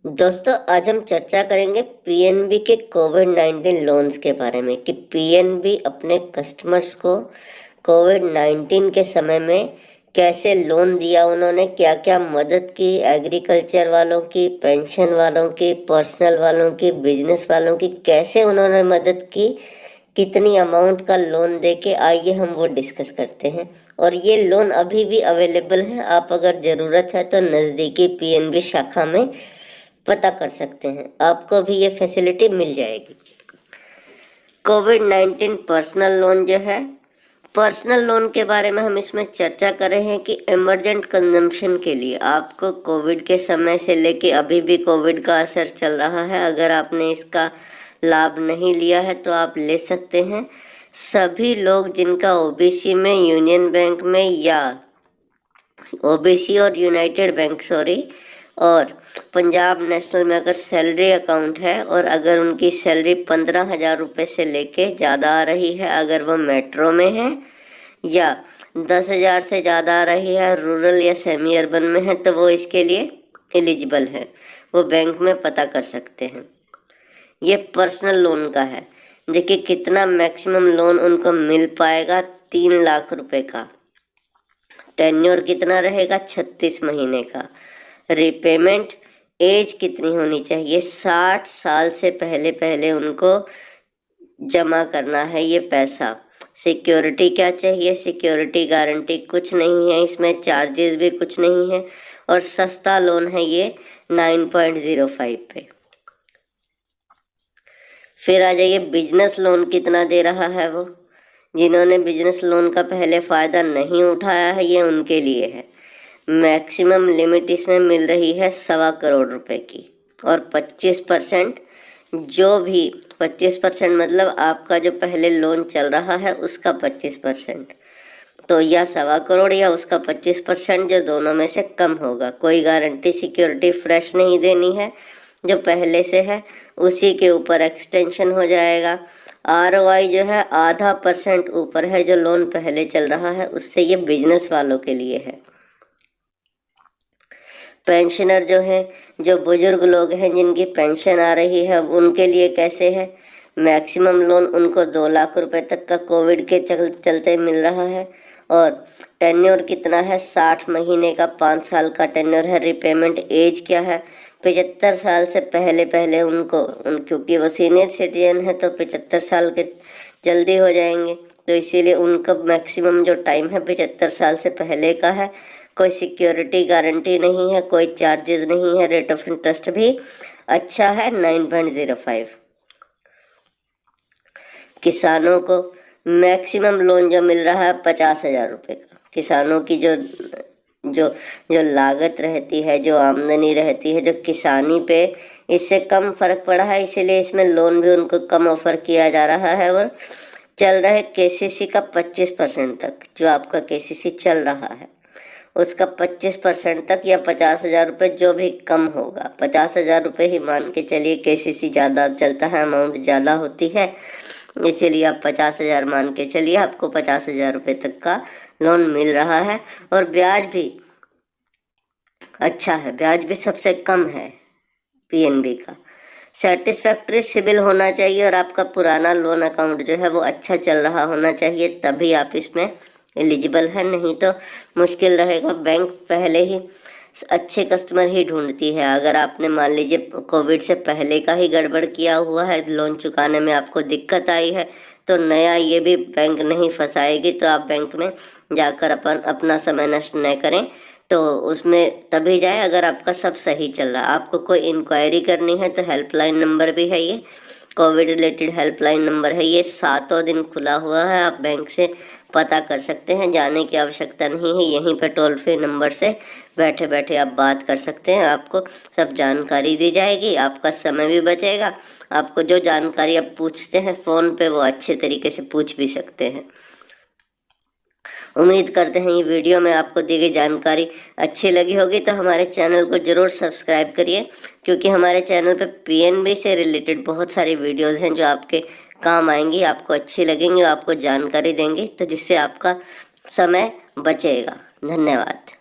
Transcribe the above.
दोस्तों, आज हम चर्चा करेंगे पीएनबी के कोविड-19 लोन्स के बारे में कि पीएनबी अपने कस्टमर्स को कोविड-19 के समय में कैसे लोन दिया, उन्होंने क्या क्या मदद की, एग्रीकल्चर वालों की, पेंशन वालों की, पर्सनल वालों की, बिजनेस वालों की, कैसे उन्होंने मदद की, कितनी अमाउंट का लोन देके, आइए हम वो डिस्कस करते हैं। और ये लोन अभी भी अवेलेबल है, आप अगर ज़रूरत है तो नज़दीकी पीएनबी शाखा में पता कर सकते हैं, आपको भी ये फैसिलिटी मिल जाएगी। कोविड-19 पर्सनल लोन जो है, पर्सनल लोन के बारे में हम इसमें चर्चा कर रहे हैं कि इमरजेंट कंजम्पशन के लिए आपको कोविड के समय से लेके अभी भी कोविड का असर चल रहा है, अगर आपने इसका लाभ नहीं लिया है तो आप ले सकते हैं। सभी लोग जिनका ओबीसी में, यूनियन बैंक में या ओबीसी और यूनाइटेड बैंक और पंजाब नेशनल में अगर सैलरी अकाउंट है और अगर उनकी सैलरी 15,000 रुपये से लेके ज़्यादा आ रही है, अगर वो मेट्रो में है, या 10,000 से ज़्यादा आ रही है रूरल या सेमी अर्बन में है, तो वो इसके लिए एलिजिबल है, वो बैंक में पता कर सकते हैं। ये पर्सनल लोन का है। देखिए कितना मैक्सिमम लोन उनको मिल पाएगा, 3 लाख रुपए का। टेन्योर कितना रहेगा, 36 महीने का। रिपेमेंट एज कितनी होनी चाहिए, 60 साल से पहले पहले उनको जमा करना है ये पैसा। सिक्योरिटी क्या चाहिए, सिक्योरिटी गारंटी कुछ नहीं है, इसमें चार्जेस भी कुछ नहीं है और सस्ता लोन है ये 9.05 पे। फिर आ जाइए बिजनेस लोन कितना दे रहा है वो। जिन्होंने बिजनेस लोन का पहले फ़ायदा नहीं उठाया है ये उनके लिए है। मैक्सिमम लिमिट इसमें मिल रही है 1.25 करोड़ रुपए की और 25%, जो भी 25% मतलब आपका जो पहले लोन चल रहा है उसका 25%, तो या 1.25 करोड़ या उसका 25%, जो दोनों में से कम होगा। कोई गारंटी सिक्योरिटी फ्रेश नहीं देनी है, जो पहले से है उसी के ऊपर एक्सटेंशन हो जाएगा। आरओआई जो है 0.5% ऊपर है जो लोन पहले चल रहा है उससे, ये बिजनेस वालों के लिए है। पेंशनर जो है, जो बुजुर्ग लोग हैं जिनकी पेंशन आ रही है, उनके लिए कैसे है। मैक्सिमम लोन उनको 2 लाख रुपए तक का कोविड के चलते मिल रहा है और टेन्योर कितना है, 60 महीने का, 5 साल का टेन्योर है। रिपेमेंट एज क्या है, 75 साल से पहले पहले क्योंकि वो सीनियर सिटीजन है तो 75 साल के जल्दी हो जाएंगे, तो इसीलिए उनका मैक्सिमम जो टाइम है 75 साल से पहले का है। कोई सिक्योरिटी गारंटी नहीं है, कोई चार्जेस नहीं है, रेट ऑफ इंटरेस्ट भी अच्छा है 9.05। किसानों को मैक्सिमम लोन जो मिल रहा है 50,000 रुपये का। किसानों की जो जो जो लागत रहती है, जो आमदनी रहती है, जो किसानी पे इससे कम फर्क पड़ा है, इसीलिए इसमें लोन भी उनको कम ऑफर किया जा रहा है। और चल रहा है केसीसी का 25% तक, जो आपका केसीसी चल रहा है उसका 25% तक या 50,000 रुपये, जो भी कम होगा। 50,000 रुपये ही मान के चलिए, केसीसी ज़्यादा चलता है, अमाउंट ज़्यादा होती है, इसीलिए आप 50,000 मान के चलिए, आपको 50,000 रुपये तक का लोन मिल रहा है। और ब्याज भी अच्छा है, ब्याज भी सबसे कम है पीएनबी का। सेटिस्फैक्ट्री सिबिल होना चाहिए और आपका पुराना लोन अकाउंट जो है वो अच्छा चल रहा होना चाहिए, तभी आप इसमें एलिजिबल है, नहीं तो मुश्किल रहेगा। बैंक पहले ही अच्छे कस्टमर ही ढूंढती है। अगर आपने मान लीजिए कोविड से पहले का ही गड़बड़ किया हुआ है, लोन चुकाने में आपको दिक्कत आई है, तो नया ये भी बैंक नहीं फंसाएगी, तो आप बैंक में जाकर अपना समय नष्ट न करें, तो उसमें तभी जाए अगर आपका सब सही चल रहा है। आपको कोई इंक्वायरी करनी है तो हेल्पलाइन नंबर भी है, ये कोविड रिलेटेड हेल्पलाइन नंबर है, ये 7 दिन खुला हुआ है, आप बैंक से पता कर सकते हैं, जाने की आवश्यकता नहीं है। यहीं पर टोल फ्री नंबर से बैठे बैठे आप बात कर सकते हैं, आपको सब जानकारी दी जाएगी, आपका समय भी बचेगा। आपको जो जानकारी आप पूछते हैं फ़ोन पे वो अच्छे तरीके से पूछ भी सकते हैं। उम्मीद करते हैं ये वीडियो में आपको दी गई जानकारी अच्छी लगी होगी, तो हमारे चैनल को ज़रूर सब्सक्राइब करिए, क्योंकि हमारे चैनल पे पीएनबी से रिलेटेड बहुत सारी वीडियोस हैं जो आपके काम आएंगी, आपको अच्छी लगेंगी, आपको जानकारी देंगी, तो जिससे आपका समय बचेगा। धन्यवाद।